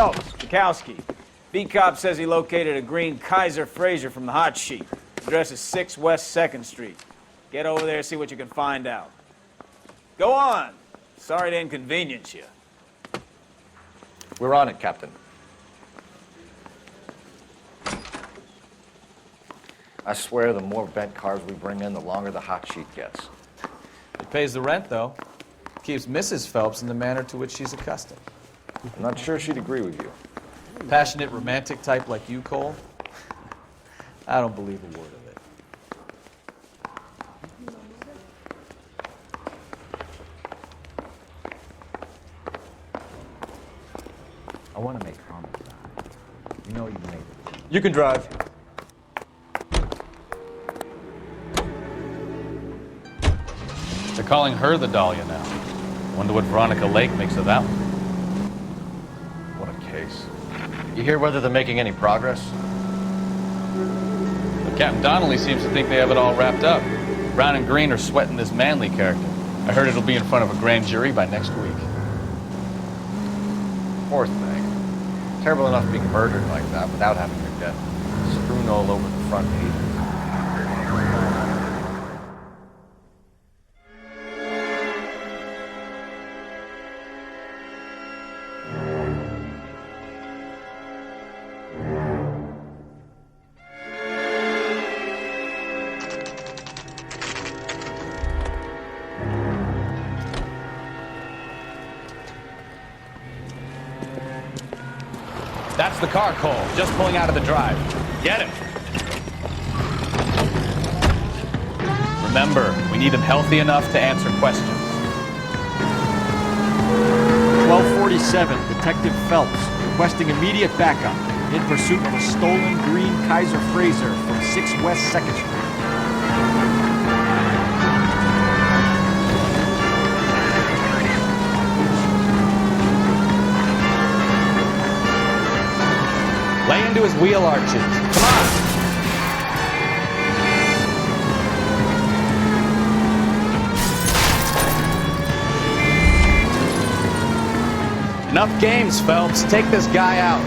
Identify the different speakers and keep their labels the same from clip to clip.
Speaker 1: Phelps, Bukowski. B-Cop says he located a green Kaiser Fraser from the hot sheet. Address is 6 West 2nd Street. Get over there, see what you can find out. Go on. Sorry to inconvenience you.
Speaker 2: We're on it, Captain. I swear the more bent cars we bring in, the longer the hot sheet gets.
Speaker 3: It pays the rent, though. Keeps Mrs. Phelps in the manner to which she's accustomed.
Speaker 2: I'm not sure she'd agree with you.
Speaker 3: Passionate, romantic type like you, Cole? I don't believe a word of it.
Speaker 4: I want to make comments on it. You know you made it.
Speaker 2: You can drive.
Speaker 3: They're calling her the Dahlia now. Wonder what Veronica Lake makes of that one.
Speaker 2: What a case. You hear whether they're making any progress?
Speaker 3: But Captain Donnelly seems to think they have it all wrapped up. Brown and Green are sweating this Manley character. I heard it'll be in front of a grand jury by next week.
Speaker 2: Poor thing. Terrible enough being murdered like that without having her death strewn all over the front pages.
Speaker 3: That's the car, Cole. Just pulling out of the drive. Get him. Remember, we need him healthy enough to answer questions.
Speaker 5: 1247, Detective Phelps, requesting immediate backup in pursuit of a stolen green Kaiser Fraser from 6 West 2nd Street.
Speaker 3: Lay into his wheel arches. Come on! Enough games, Phelps. Take this guy out.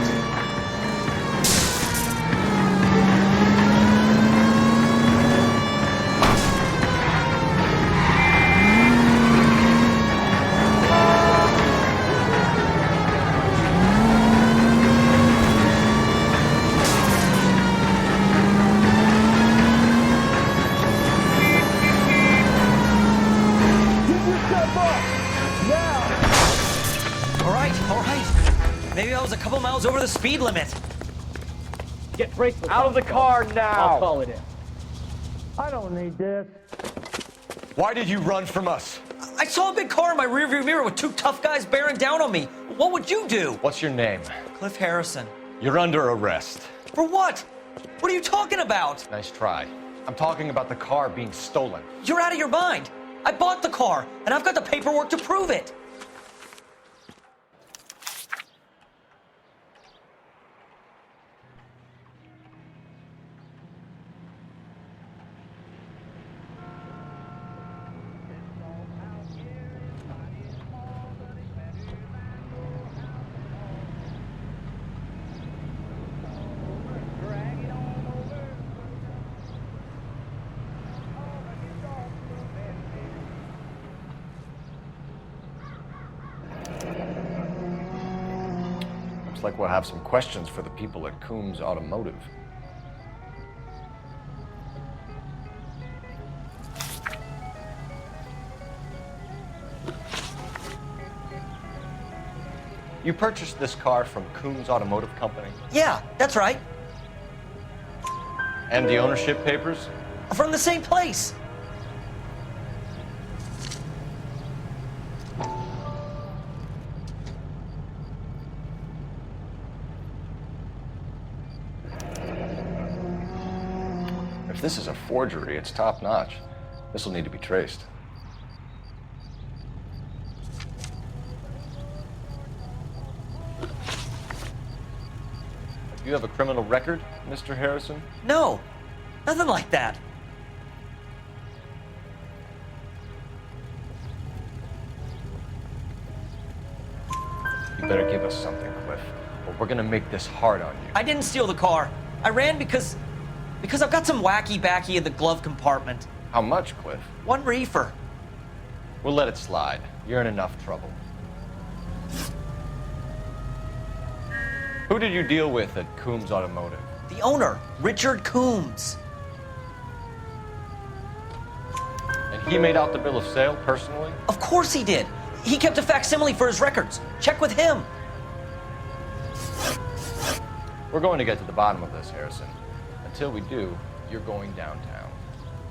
Speaker 6: Maybe I was a couple miles over the speed limit.
Speaker 1: Get bracelets
Speaker 5: Out of the car now!
Speaker 1: I'll call it in.
Speaker 5: I don't need this.
Speaker 2: Why did you run from us?
Speaker 6: I saw a big car in my rearview mirror with two tough guys bearing down on me. What would you do?
Speaker 2: What's your name?
Speaker 6: Cliff Harrison.
Speaker 2: You're under arrest.
Speaker 6: For what? What are you talking about?
Speaker 2: Nice try. I'm talking about the car being stolen.
Speaker 6: You're out of your mind. I bought the car, and I've got the paperwork to prove it.
Speaker 2: Looks like we'll have some questions for the people at Coombs Automotive. You purchased this car from Coombs Automotive Company?
Speaker 6: Yeah, that's right.
Speaker 2: And the ownership papers?
Speaker 6: From the same place.
Speaker 2: If this is a forgery, it's top-notch. This will need to be traced. Do you have a criminal record, Mr. Harrison?
Speaker 6: No, nothing like that.
Speaker 2: You better give us something, Cliff, or we're gonna make this hard on you.
Speaker 6: I didn't steal the car. I ran because I've got some wacky backy in the glove compartment.
Speaker 2: How much, Cliff?
Speaker 6: 1 reefer.
Speaker 2: We'll let it slide. You're in enough trouble. Who did you deal with at Coombs Automotive?
Speaker 6: The owner, Richard Coombs.
Speaker 2: And he made out the bill of sale personally?
Speaker 6: Of course he did. He kept a facsimile for his records. Check with him.
Speaker 2: We're going to get to the bottom of this, Harrison. Until we do, you're going downtown.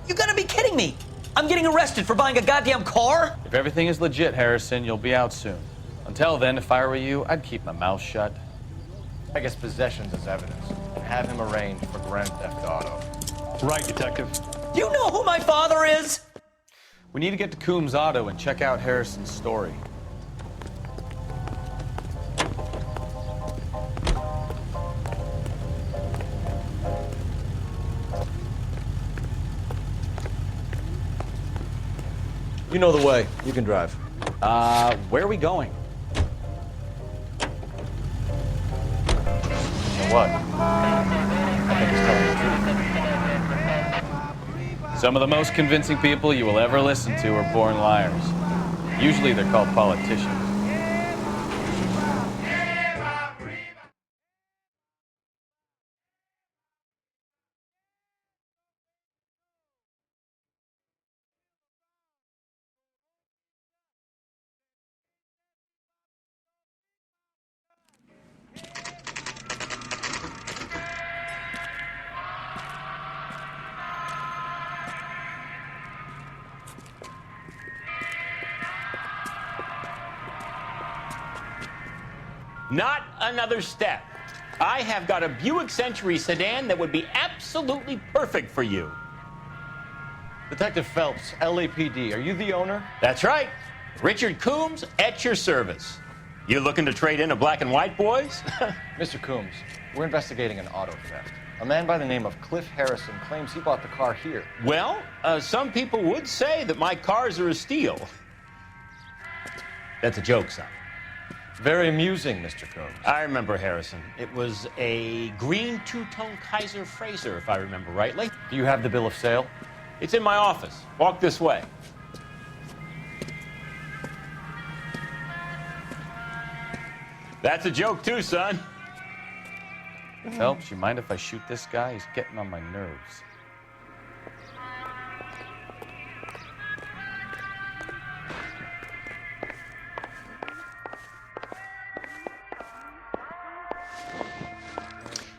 Speaker 6: You gotta be kidding me. I'm getting arrested for buying a goddamn car?
Speaker 3: If everything is legit, Harrison, you'll be out soon. Until then, if I were you, I'd keep my mouth shut.
Speaker 2: I guess possessions as evidence, and have him arraigned for grand theft auto.
Speaker 3: Right, Detective.
Speaker 6: Do you know who my father is?
Speaker 3: We need to get to Coombs Auto and check out Harrison's story.
Speaker 7: You know the way. You can drive.
Speaker 3: Where are we going?
Speaker 2: What? I think he's telling the truth.
Speaker 3: Some of the most convincing people you will ever listen to are born liars. Usually they're called politicians.
Speaker 8: Not another step. I have got a Buick Century sedan that would be absolutely perfect for you.
Speaker 2: Detective Phelps, LAPD, are you the owner?
Speaker 8: That's right. Richard Coombs at your service. You looking to trade in a black and white, boys?
Speaker 2: Mr. Coombs, we're investigating an auto theft. A man by the name of Cliff Harrison claims he bought the car here.
Speaker 8: Well, some people would say that my cars are a steal. That's a joke, son.
Speaker 2: Very amusing, Mr. Coombs.
Speaker 8: I remember Harrison. It was a green two-tone Kaiser Frazer, if I remember rightly.
Speaker 2: Do you have the bill of sale?
Speaker 8: It's in my office. Walk this way. That's a joke too, son.
Speaker 3: Phelps, you mind if I shoot this guy? He's getting on my nerves.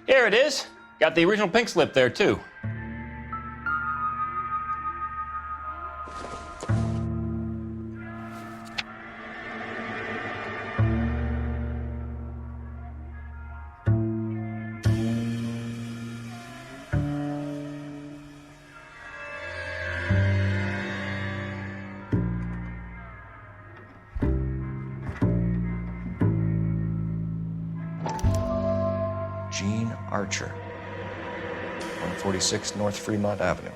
Speaker 8: Here it is. Got the original pink slip there, too.
Speaker 2: Gene Archer, 146 North Fremont Avenue.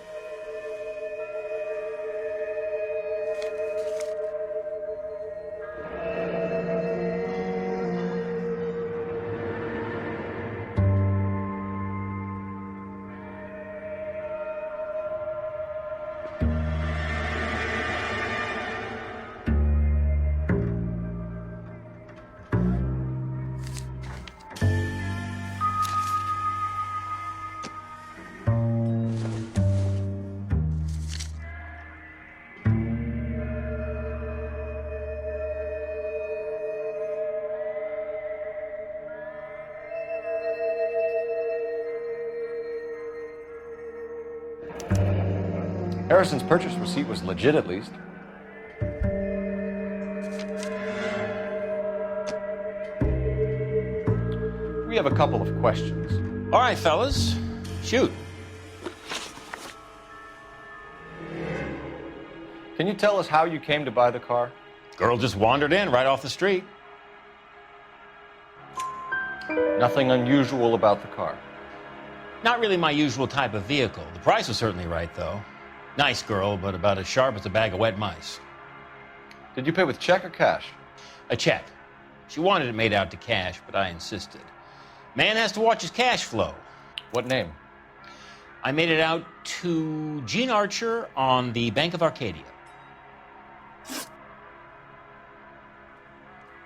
Speaker 2: Harrison's purchase receipt was legit, at least. We have a couple of questions.
Speaker 8: All right, fellas. Shoot.
Speaker 2: Can you tell us how you came to buy the car?
Speaker 8: Girl just wandered in right off the street.
Speaker 2: Nothing unusual about the car.
Speaker 8: Not really my usual type of vehicle. The price was certainly right, though. Nice girl, but about as sharp as a bag of wet mice.
Speaker 2: Did you pay with check or cash?
Speaker 8: A check. She wanted it made out to cash, but I insisted. Man has to watch his cash flow.
Speaker 2: What name?
Speaker 8: I made it out to Gene Archer on the Bank of Arcadia.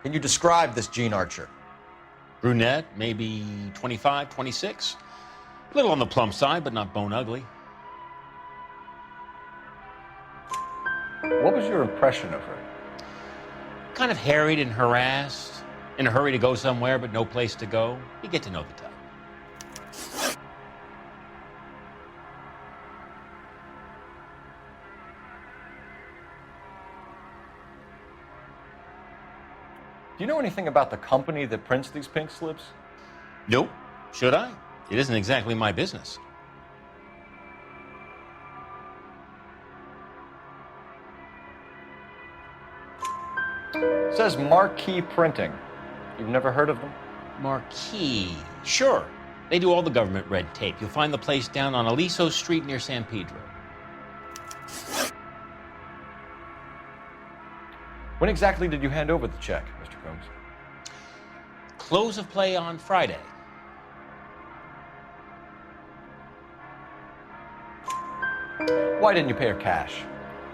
Speaker 2: Can you describe this Gene Archer?
Speaker 8: Brunette, maybe 25, 26. A little on the plump side, but not bone ugly.
Speaker 2: What was your impression of her?
Speaker 8: Kind of harried and harassed, in a hurry to go somewhere, but no place to go. You get to know the type.
Speaker 2: Do you know anything about the company that prints these pink slips?
Speaker 8: Nope. Should I? It isn't exactly my business.
Speaker 2: It says Marquee Printing. You've never heard of them?
Speaker 8: Marquee. Sure. They do all the government red tape. You'll find the place down on Aliso Street near San Pedro.
Speaker 2: When exactly did you hand over the check, Mr. Combs?
Speaker 8: Close of play on Friday.
Speaker 2: Why didn't you pay her cash?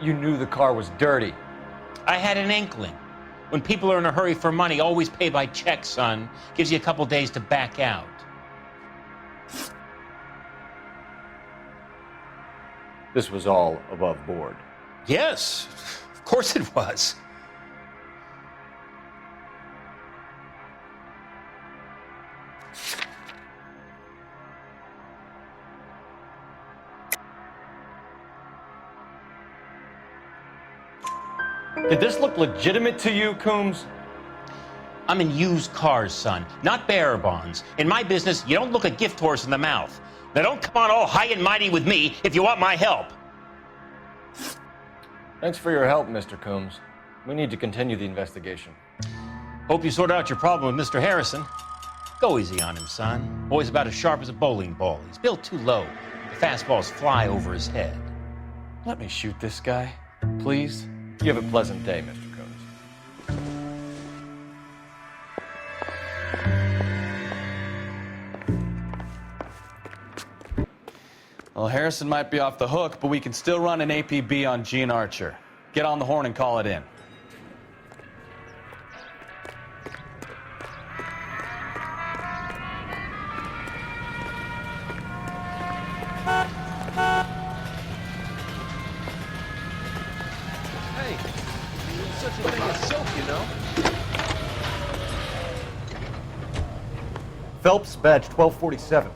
Speaker 2: You knew the car was dirty.
Speaker 8: I had an inkling. When people are in a hurry for money, always pay by check, son. Gives you a couple days to back out.
Speaker 2: This was all above board.
Speaker 8: Yes, of course it was.
Speaker 2: Did this look legitimate to you, Coombs?
Speaker 8: I'm in used cars, son, not bearer bonds. In my business, you don't look a gift horse in the mouth. Now don't come on all high and mighty with me if you want my help.
Speaker 2: Thanks for your help, Mr. Coombs. We need to continue the investigation.
Speaker 8: Hope you sort out your problem with Mr. Harrison. Go easy on him, son. Boy's about as sharp as a bowling ball. He's built too low. The fastballs fly over his head.
Speaker 3: Let me shoot this guy, please.
Speaker 2: You have a pleasant day, Mr. Combs.
Speaker 3: Well, Harrison might be off the hook, but we can still run an APB on Gene Archer. Get on the horn and call it in.
Speaker 2: Phelps, badge 1247.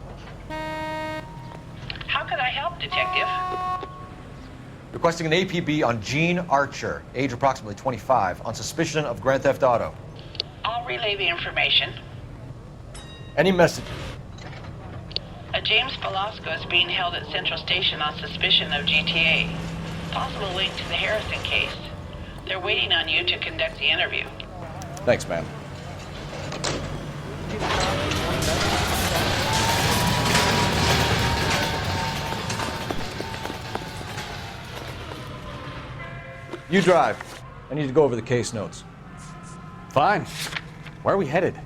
Speaker 9: How can I help, Detective?
Speaker 2: Requesting an APB on Gene Archer, age approximately 25, on suspicion of grand theft auto.
Speaker 9: I'll relay the information.
Speaker 2: Any message?
Speaker 9: A James Velasco is being held at Central Station on suspicion of GTA. Possible link to the Harrison case. They're waiting on you to conduct the interview.
Speaker 2: Thanks, ma'am. You drive. I need to go over the case notes.
Speaker 3: Fine. Where are we headed?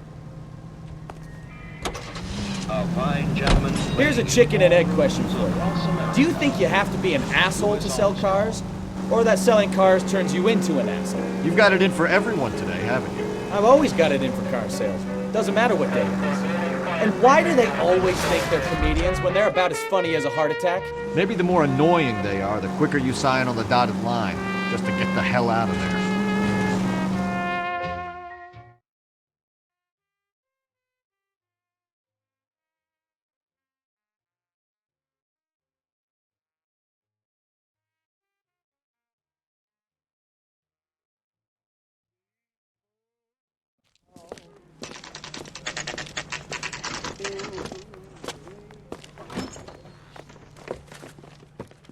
Speaker 1: Here's a chicken and egg question for you. Do you think you have to be an asshole to sell cars? Or that selling cars turns you into an asshole?
Speaker 5: You've got it in for everyone today, haven't you?
Speaker 1: I've always got it in for car sales. Doesn't matter what day it is. And why do they always think they're comedians when they're about as funny as a heart attack?
Speaker 5: Maybe the more annoying they are, the quicker you sign on the dotted line, just to get the hell out of there.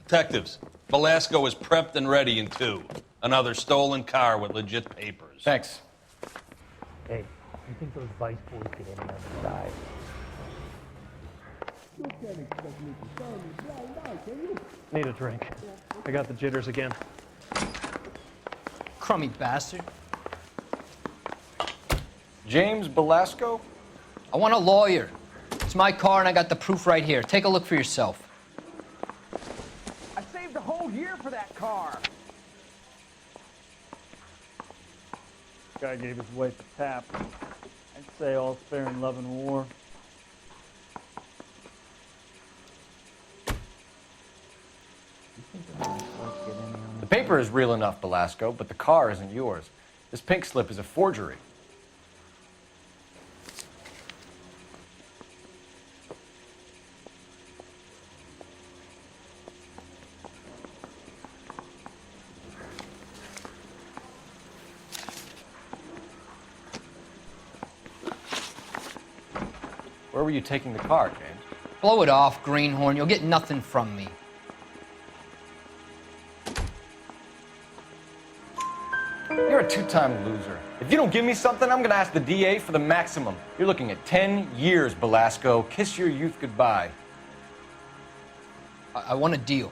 Speaker 10: Detectives, Velasco is prepped and ready in 2. Another stolen car with legit papers.
Speaker 2: Thanks.
Speaker 11: Hey, you think those vice boys get in on the side? Need a drink. I got the jitters again.
Speaker 6: Crummy bastard.
Speaker 2: James Velasco?
Speaker 12: I want a lawyer. It's my car and I got the proof right here. Take a look for yourself.
Speaker 13: I saved a whole year for that car.
Speaker 11: Guy gave his wife a tap. I'd say all's fair in love and war.
Speaker 2: The paper is real enough, Velasco, but the car isn't yours. This pink slip is a forgery. Where were you taking the car, James?
Speaker 12: Blow it off, greenhorn. You'll get nothing from me.
Speaker 2: You're a two-time loser. If you don't give me something, I'm gonna ask the DA for the maximum. You're looking at 10 years, Velasco. Kiss your youth goodbye.
Speaker 12: I want a deal.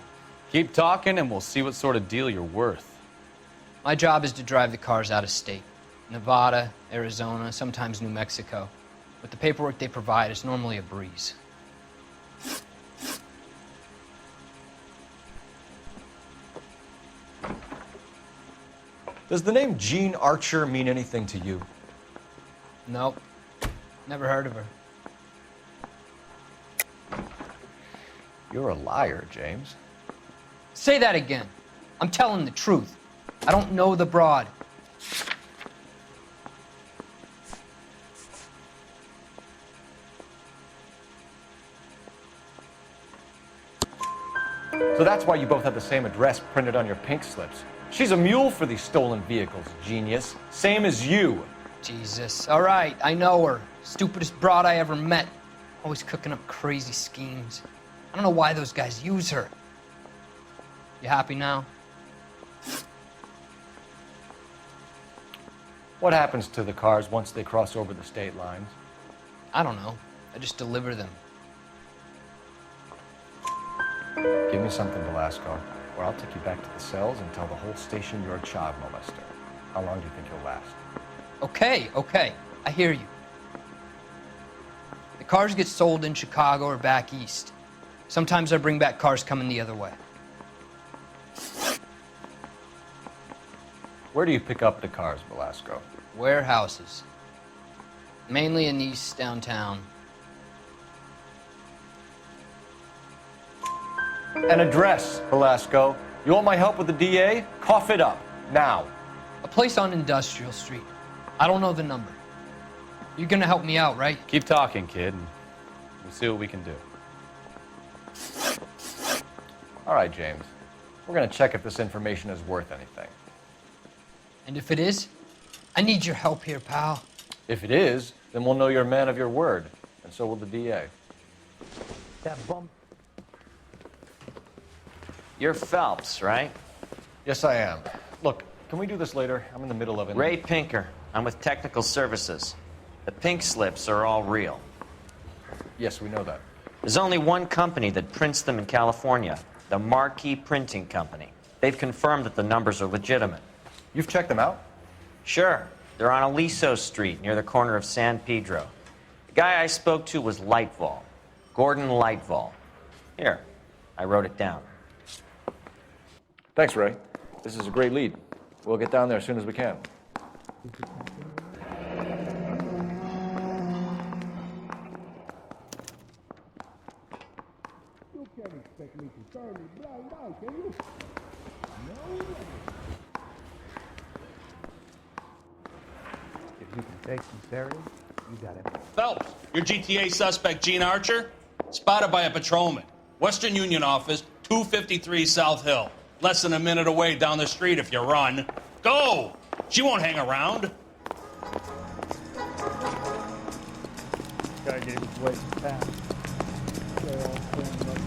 Speaker 3: Keep talking and we'll see what sort of deal you're worth.
Speaker 12: My job is to drive the cars out of state. Nevada, Arizona, sometimes New Mexico. With the paperwork they provide, it's normally a breeze.
Speaker 2: Does the name Jean Archer mean anything to you?
Speaker 12: Nope. Never heard of her.
Speaker 2: You're a liar, James.
Speaker 12: Say that again. I'm telling the truth. I don't know the broad.
Speaker 2: So that's why you both have the same address printed on your pink slips. She's a mule for these stolen vehicles, genius. Same as you.
Speaker 12: Jesus. All right, I know her. Stupidest broad I ever met. Always cooking up crazy schemes. I don't know why those guys use her. You happy now?
Speaker 2: What happens to the cars once they cross over the state lines?
Speaker 12: I don't know. I just deliver them.
Speaker 2: Give me something, Velasco, or I'll take you back to the cells and tell the whole station you're a child molester. How long do you think you'll last?
Speaker 12: Okay. I hear you. The cars get sold in Chicago or back east. Sometimes I bring back cars coming the other way.
Speaker 2: Where do you pick up the cars, Velasco?
Speaker 12: Warehouses. Mainly in East downtown.
Speaker 2: An address, Velasco. You want my help with the DA? Cough it up, now.
Speaker 12: A place on Industrial Street. I don't know the number. You're gonna help me out, right?
Speaker 3: Keep talking, kid, and we'll see what we can do.
Speaker 2: All right, James. We're gonna check if this information is worth anything.
Speaker 12: And if it is, I need your help here, pal.
Speaker 2: If it is, then we'll know you're a man of your word, and so will the DA.
Speaker 11: That bump.
Speaker 14: You're Phelps, right?
Speaker 2: Yes, I am. Look, can we do this later? I'm in the middle of it.
Speaker 14: Ray Pinker. I'm with Technical Services. The pink slips are all real.
Speaker 2: Yes, we know that.
Speaker 14: There's only one company that prints them in California, the Marquee Printing Company. They've confirmed that the numbers are legitimate.
Speaker 2: You've checked them out?
Speaker 14: Sure. They're on Aliso Street, near the corner of San Pedro. The guy I spoke to was Lightval. Gordon Lightval. Here, I wrote it down.
Speaker 2: Thanks, Ray. This is a great lead. We'll get down there as soon as we can.
Speaker 15: You can't expect me to turn a blind eye, can you? No way.
Speaker 4: If you can take sincerity, you got it.
Speaker 10: Phelps, your GTA suspect, Jean Archer, spotted by a patrolman. Western Union office, 253 South Hill. Less than a minute away down the street if you run. Go! She won't hang around.
Speaker 11: Guy gave his wife a tap. They all stand up.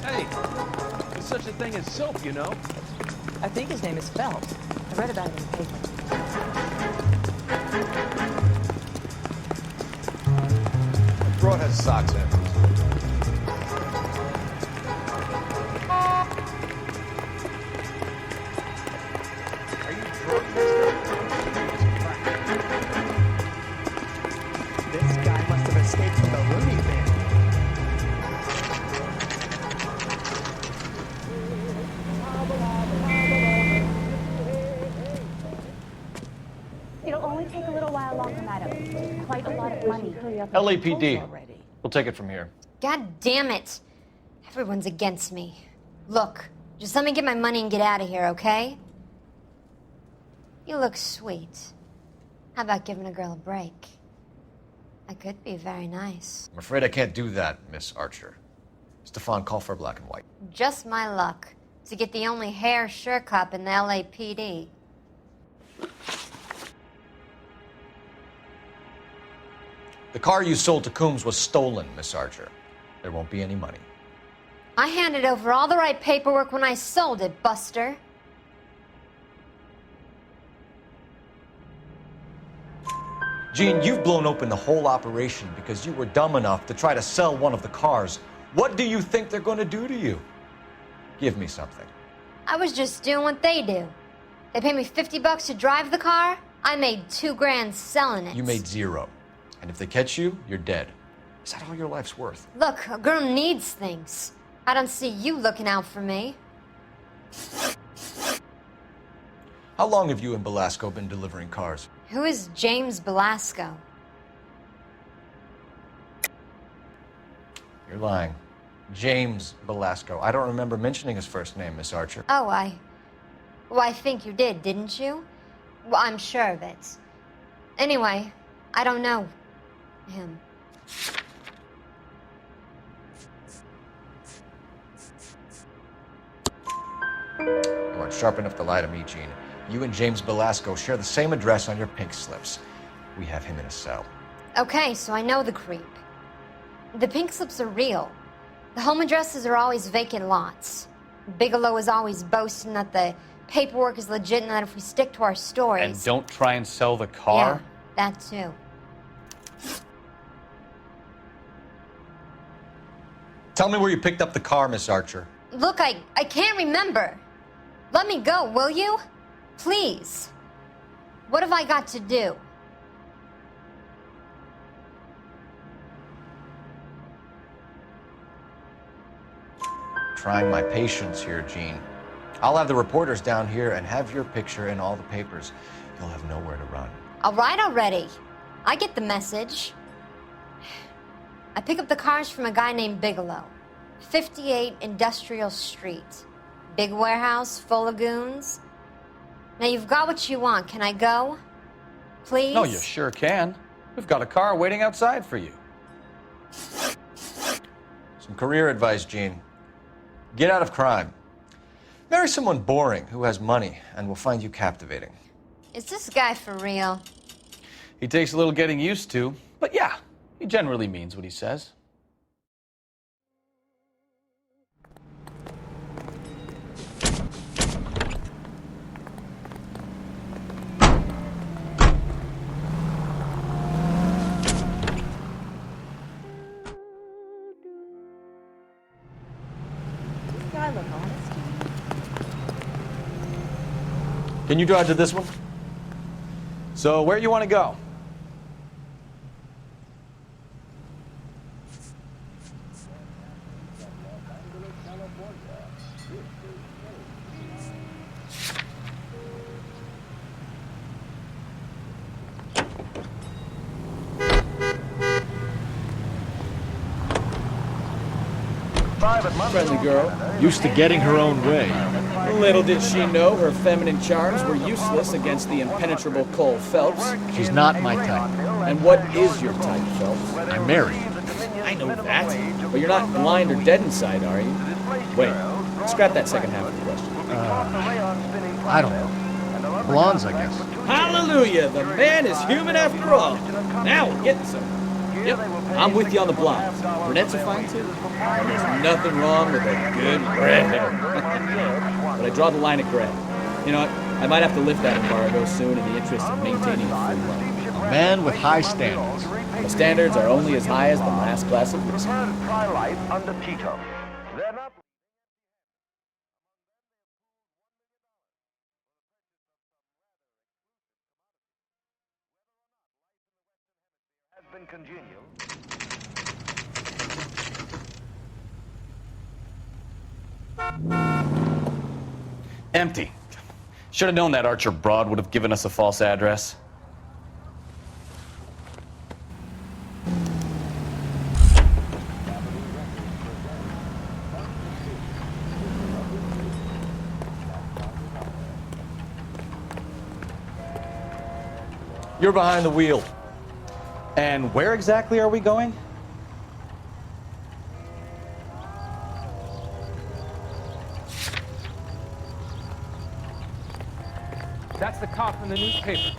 Speaker 7: Hey, there's such a thing as soap, you know?
Speaker 16: I think his name is Phelps. I read about it in the paper.
Speaker 2: Broad has socks in it.
Speaker 17: a laundromat. Quite a lot of money.
Speaker 2: LAPD. We'll take it from here.
Speaker 18: God damn it. Everyone's against me. Look, just let me get my money and get out of here, okay? You look sweet. How about giving a girl a break? I could be very nice.
Speaker 2: I'm afraid I can't do that, Miss Archer. Stefan, call for black and white.
Speaker 18: Just my luck to get the only hair sure cop in the LAPD.
Speaker 2: The car you sold to Coombs was stolen, Miss Archer. There won't be any money.
Speaker 18: I handed over all the right paperwork when I sold it, Buster.
Speaker 2: Gene, you've blown open the whole operation because you were dumb enough to try to sell one of the cars. What do you think they're going to do to you? Give me something.
Speaker 18: I was just doing what they do. They paid me $50 to drive the car. I made $2 grand selling it.
Speaker 2: You made $0. And if they catch you, you're dead. Is that all your life's worth?
Speaker 18: Look, a girl needs things. I don't see you looking out for me.
Speaker 2: How long have you and Belasco been delivering cars?
Speaker 18: Who is James Belasco?
Speaker 2: You're lying. James Belasco. I don't remember mentioning his first name, Miss Archer.
Speaker 18: Oh, well, I think you did, didn't you? Well, I'm sure of it. Anyway, I don't know him.
Speaker 2: You aren't sharp enough to lie to me, Gene. You and James Belasco share the same address on your pink slips. We have him in a cell.
Speaker 18: Okay, so I know the creep. The pink slips are real. The home addresses are always vacant lots. Bigelow is always boasting that the paperwork is legit and that if we stick to our stories...
Speaker 3: And don't try and sell the car?
Speaker 18: Yeah, that too.
Speaker 2: Tell me where you picked up the car, Miss Archer.
Speaker 18: Look, I can't remember. Let me go, will you? Please. What have I got to do?
Speaker 2: Trying my patience here, Gene. I'll have the reporters down here and have your picture in all the papers. You'll have nowhere to run.
Speaker 18: All right already. I get the message. I pick up the cars from a guy named Bigelow. 58 Industrial Street. Big warehouse full of goons. Now you've got what you want. Can I go? Please?
Speaker 3: No, you sure can. We've got a car waiting outside for you.
Speaker 2: Some career advice, Gene. Get out of crime. Marry someone boring who has money and will find you captivating.
Speaker 18: Is this guy for real?
Speaker 3: He takes a little getting used to, but yeah, he generally means what he says.
Speaker 2: Can you drive to this one?
Speaker 3: So, where you want to go?
Speaker 5: Friendly girl, used to getting her own way.
Speaker 1: Little did she know her feminine charms were useless against the impenetrable Coul Felps.
Speaker 5: She's not my type.
Speaker 1: And what is your type, Phelps?
Speaker 5: I'm married.
Speaker 1: I know that. But you're not blind or dead inside, are you? Wait, scrap that second half of the question.
Speaker 5: I don't know. Blondes, I guess.
Speaker 1: Hallelujah! The man is human after all. Now we're getting somewhere. Yep, I'm with you on the blondes. Brunettes are fine too. And there's nothing wrong with a good red hair. But I draw the line at gray. You know what? I might have to lift that embargo soon in the interest of maintaining a free life.
Speaker 5: A man with high standards.
Speaker 1: The standards are only as high as the last glass of whiskey.
Speaker 3: Empty. Should have known that Archer broad would have given us a false address.
Speaker 2: You're behind the wheel.
Speaker 19: And where exactly are we going?
Speaker 7: That's the cop from the newspaper.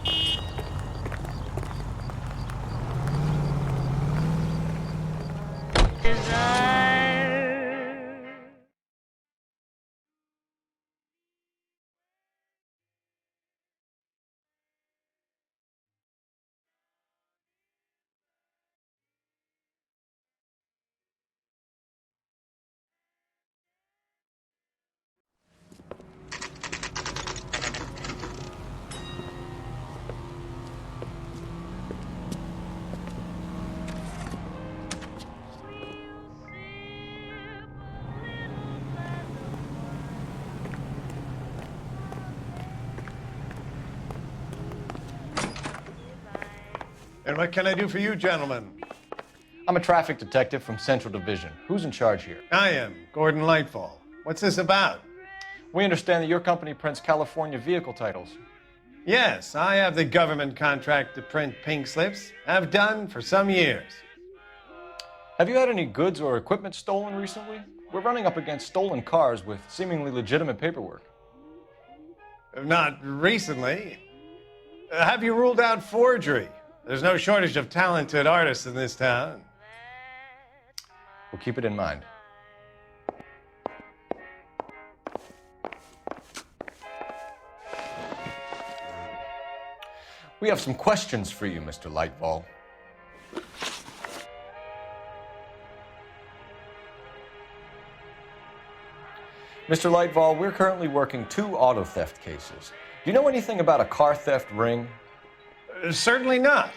Speaker 20: And what can I do for you, gentlemen?
Speaker 2: I'm a traffic detective from Central Division. Who's in charge here?
Speaker 20: I am, Gordon Lightfall. What's this about?
Speaker 2: We understand that your company prints California vehicle titles.
Speaker 20: Yes, I have the government contract to print pink slips. Have done for some years.
Speaker 2: Have you had any goods or equipment stolen recently? We're running up against stolen cars with seemingly legitimate paperwork.
Speaker 20: Not recently. Have you ruled out forgery? There's no shortage of talented artists in this town.
Speaker 2: We'll keep it in mind. We have some questions for you, Mr. Lightfall. Mr. Lightfall, we're currently working 2 auto theft cases. Do you know anything about a car theft ring?
Speaker 20: Certainly not.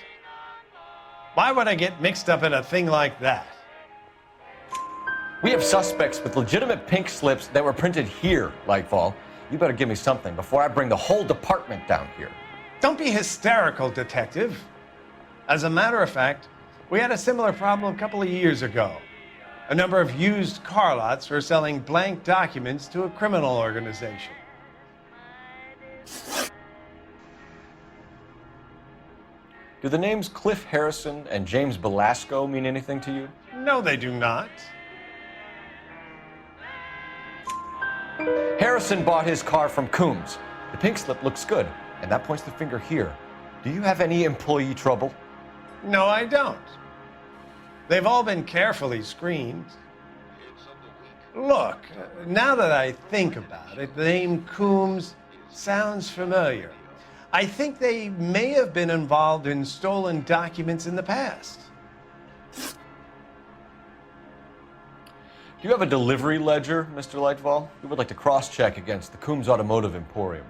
Speaker 20: Why would I get mixed up in a thing like that?
Speaker 2: We have suspects with legitimate pink slips that were printed here, Lightfall. You better give me something before I bring the whole department down here.
Speaker 20: Don't be hysterical, detective. As a matter of fact, we had a similar problem a couple of years ago. A number of used car lots were selling blank documents to a criminal organization.
Speaker 2: Do the names Cliff Harrison and James Belasco mean anything to you?
Speaker 20: No, they do not.
Speaker 2: Harrison bought his car from Coombs. The pink slip looks good, and that points the finger here. Do you have any employee trouble?
Speaker 20: No, I don't. They've all been carefully screened. Look, now that I think about it, the name Coombs sounds familiar. I think they may have been involved in stolen documents in the past.
Speaker 2: Do you have a delivery ledger, Mr. Lightfall? We would like to cross-check against the Coombs Automotive Emporium.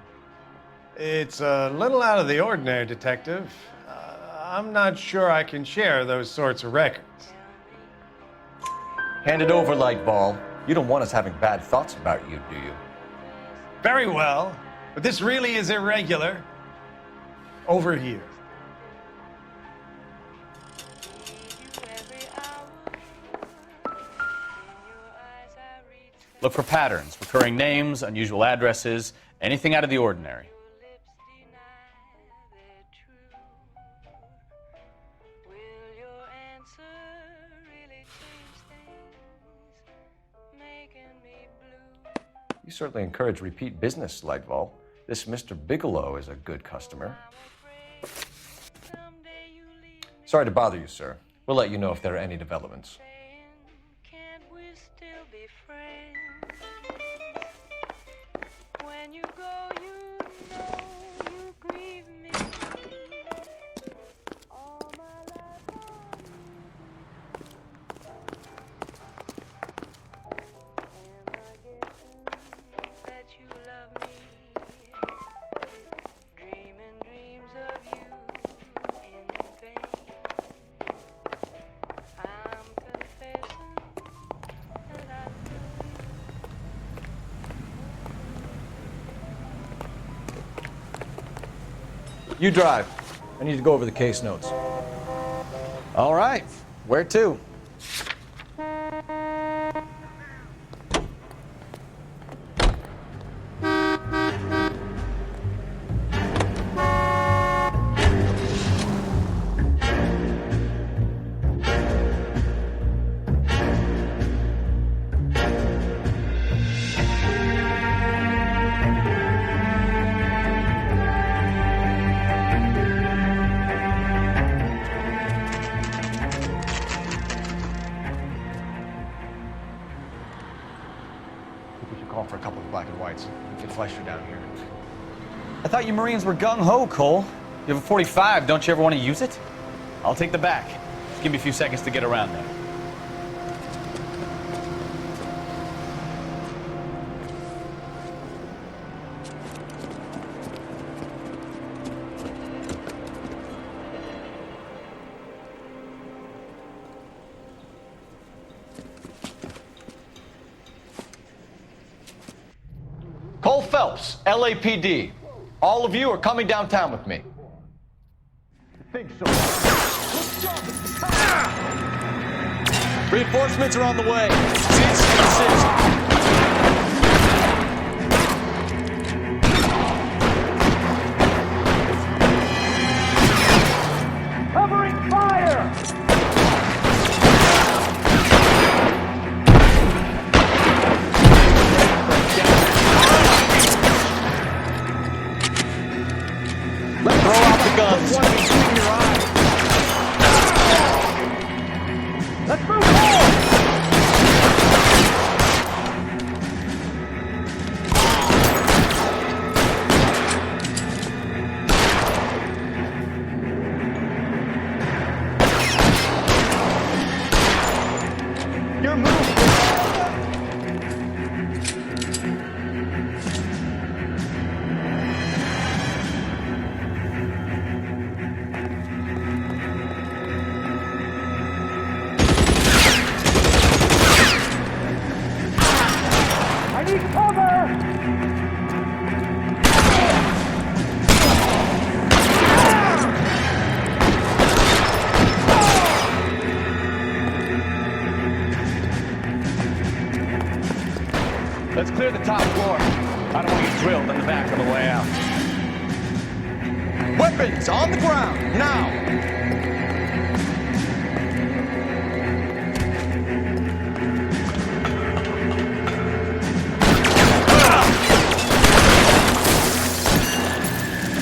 Speaker 20: It's a little out of the ordinary, Detective. I'm not sure I can share those sorts of records.
Speaker 2: Hand it over, Lightfall. You don't want us having bad thoughts about you, do you?
Speaker 20: Very well, but this really is irregular. Over here.
Speaker 3: Look for patterns, recurring names, unusual addresses, anything out of the ordinary.
Speaker 2: You certainly encourage repeat business, Lightfall. This Mr. Bigelow is a good customer. Sorry to bother you, sir. We'll let you know if there are any developments. You drive. I need to go over the case notes.
Speaker 19: All right. Where to?
Speaker 2: Fleischer down here.
Speaker 19: I thought you Marines were gung-ho, Cole.
Speaker 3: You have a 45. Don't you ever want to use it? I'll take the back. Just give me a few seconds to get around there.
Speaker 2: Coul Phelps, LAPD. All of you are coming downtown with me.
Speaker 19: Think so.
Speaker 2: Reinforcements are on the way. Cease.
Speaker 13: Covering fire!
Speaker 2: Let's throw out the guns.
Speaker 13: Let's move forward!
Speaker 2: Your move.
Speaker 13: I need cover!
Speaker 3: Let's clear the top floor. I don't want to get drilled in the back on the way out.
Speaker 2: Weapons on the ground, now!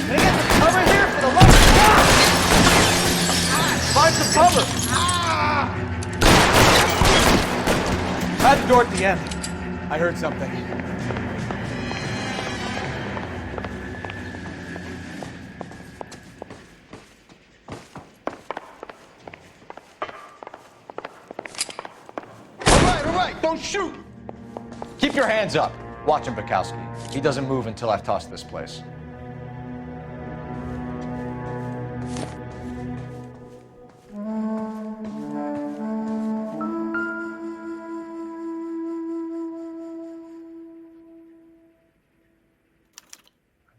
Speaker 13: Can I get some cover here for the love of God? Find some cover!
Speaker 19: At the door at the end. I heard something.
Speaker 2: All right, don't shoot! Keep your hands up. Watch him, Bukowski. He doesn't move until I've tossed this place.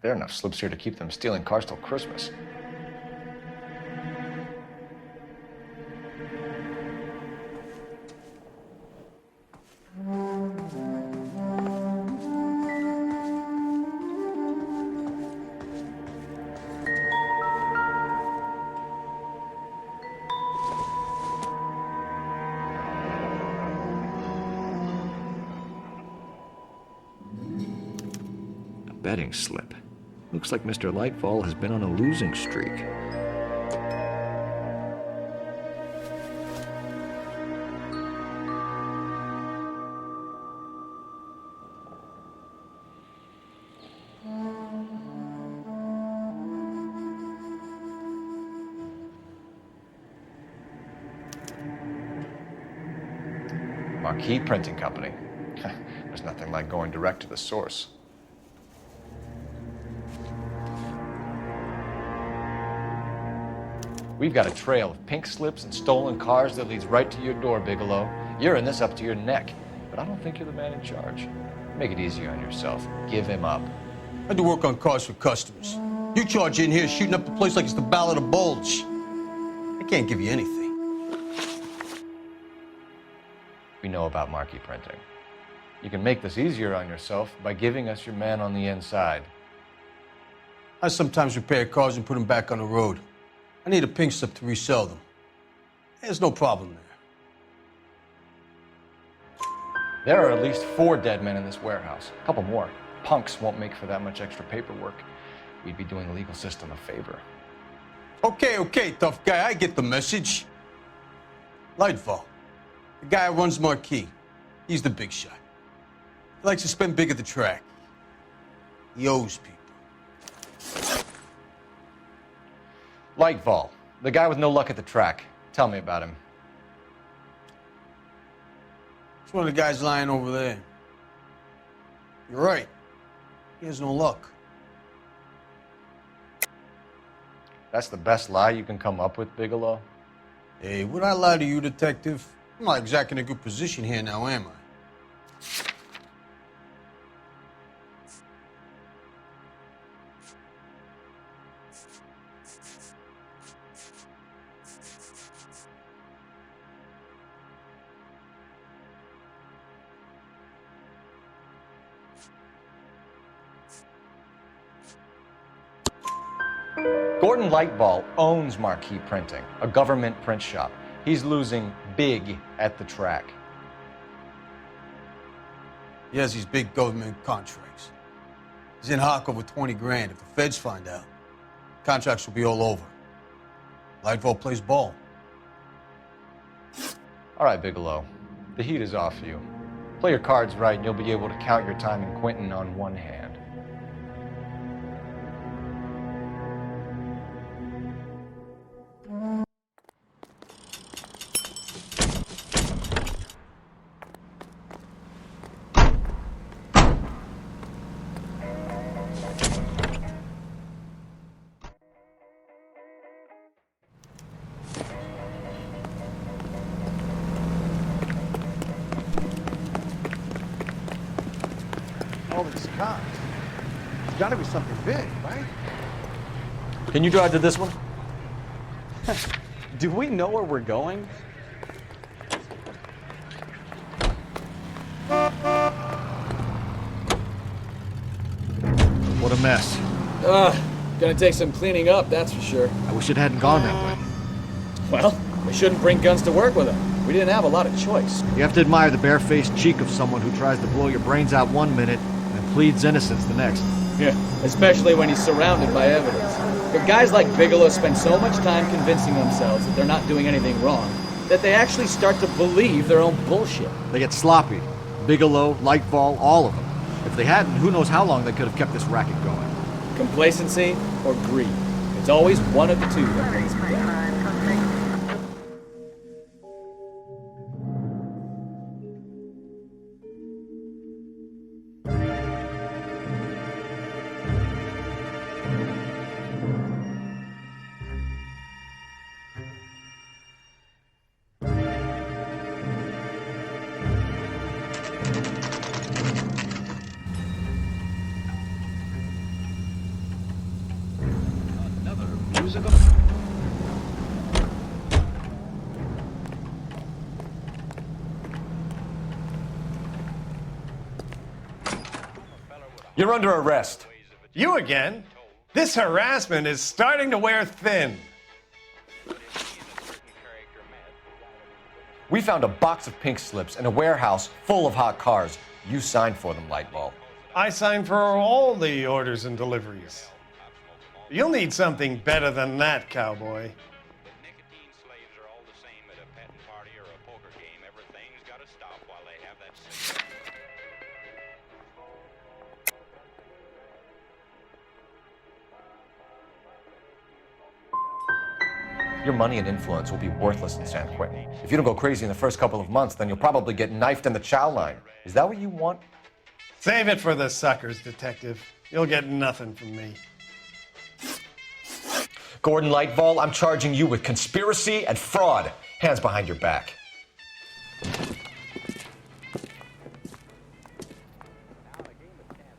Speaker 2: There are enough slips here to keep them stealing cars till Christmas. A betting slip. Looks like Mr. Lightfall has been on a losing streak. Marquis Printing Company. There's nothing like going direct to the source. We've got a trail of pink slips and stolen cars that leads right to your door, Bigelow. You're in this up to your neck, but I don't think you're the man in charge. Make it easier on yourself. Give him up.
Speaker 21: I do work on cars for customers. You charge in here shooting up the place like it's the Ballad of Bulge. I can't give you anything.
Speaker 2: We know about Marquis Printing. You can make this easier on yourself by giving us your man on the inside.
Speaker 21: I sometimes repair cars and put them back on the road. I need a pink slip to resell them. There's no problem there.
Speaker 2: There are at least 4 dead men in this warehouse. A couple more. Punks won't make for that much extra paperwork. We'd be doing the legal system a favor.
Speaker 21: Okay, tough guy, I get the message. Lightfall, the guy who runs Marquis. He's the big shot. He likes to spend big at the track. He owes people.
Speaker 2: Lightfall, the guy with no luck at the track. Tell me about him.
Speaker 21: It's one of the guys lying over there. You're right. He has no luck.
Speaker 2: That's the best lie you can come up with, Bigelow?
Speaker 21: Hey, would I lie to you, detective? I'm not exactly in a good position here now, am I?
Speaker 2: Gordon Lightball owns Marquee Printing, a government print shop. He's losing big at the track.
Speaker 21: He has these big government contracts. He's in hock over 20 grand. If the feds find out, contracts will be all over. Lightball plays ball.
Speaker 2: All right, Bigelow. The heat is off you. Play your cards right and you'll be able to count your time in Quentin on one hand.
Speaker 19: All these cops. There's gotta be something big, right?
Speaker 2: Can you drive to this one?
Speaker 5: Do we know where we're going? What a mess.
Speaker 3: Gonna take some cleaning up, that's for sure.
Speaker 5: I wish it hadn't gone that way.
Speaker 3: Well, we shouldn't bring guns to work with them. We didn't have a lot of choice.
Speaker 5: You have to admire the barefaced cheek of someone who tries to blow your brains out one minute and pleads innocence the next.
Speaker 3: Yeah, especially when he's surrounded by evidence. But guys like Bigelow spend so much time convincing themselves that they're not doing anything wrong that they actually start to believe their own bullshit.
Speaker 5: They get sloppy. Bigelow, Lightfall, all of them. If they hadn't, who knows how long they could have kept this racket going.
Speaker 3: Complacency or greed. It's always one of the two that brings me down.
Speaker 2: You're under arrest.
Speaker 20: You again? This harassment is starting to wear thin.
Speaker 2: We found a box of pink slips in a warehouse full of hot cars. You signed for them, Lightball.
Speaker 20: I signed for all the orders and deliveries. You'll need something better than that, cowboy.
Speaker 2: Your money and influence will be worthless in San Quentin. If you don't go crazy in the first couple of months, then you'll probably get knifed in the chow line. Is that what you want?
Speaker 20: Save it for the suckers, detective. You'll get nothing from me.
Speaker 2: Gordon Lightfall, I'm charging you with conspiracy and fraud. Hands behind your back.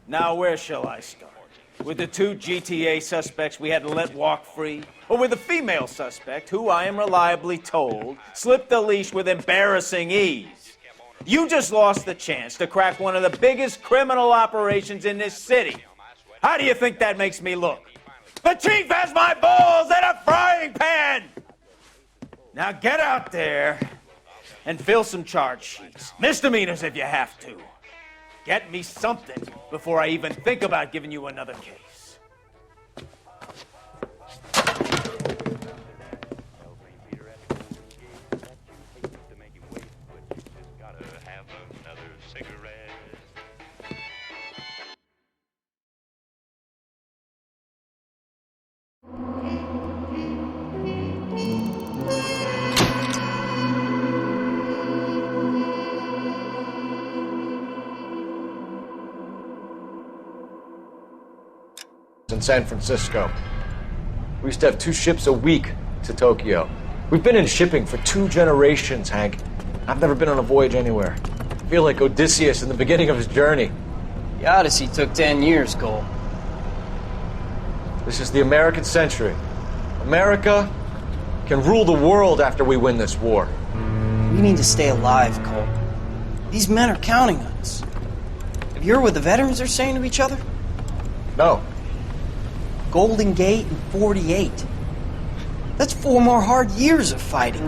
Speaker 1: Now, where shall I start? With the two GTA suspects we had to let walk free? Or with the female suspect, who I am reliably told slipped the leash with embarrassing ease? You just lost the chance to crack one of the biggest criminal operations in this city. How do you think that makes me look? The chief has my balls in a frying pan! Now get out there and fill some charge sheets. Misdemeanors if you have to. Get me something before I even think about giving you another case.
Speaker 2: in San Francisco. We used to have 2 ships a week to Tokyo. We've been in shipping for 2 generations, Hank. I've never been on a voyage anywhere. I feel like Odysseus in the beginning of his journey.
Speaker 6: The Odyssey took 10 years, Cole.
Speaker 2: This is the American century. America can rule the world after we win this war.
Speaker 6: We need to stay alive, Cole. These men are counting on us. Have you heard what the veterans are saying to each other?
Speaker 2: No.
Speaker 6: Golden Gate and 48. That's 4 more hard years of fighting.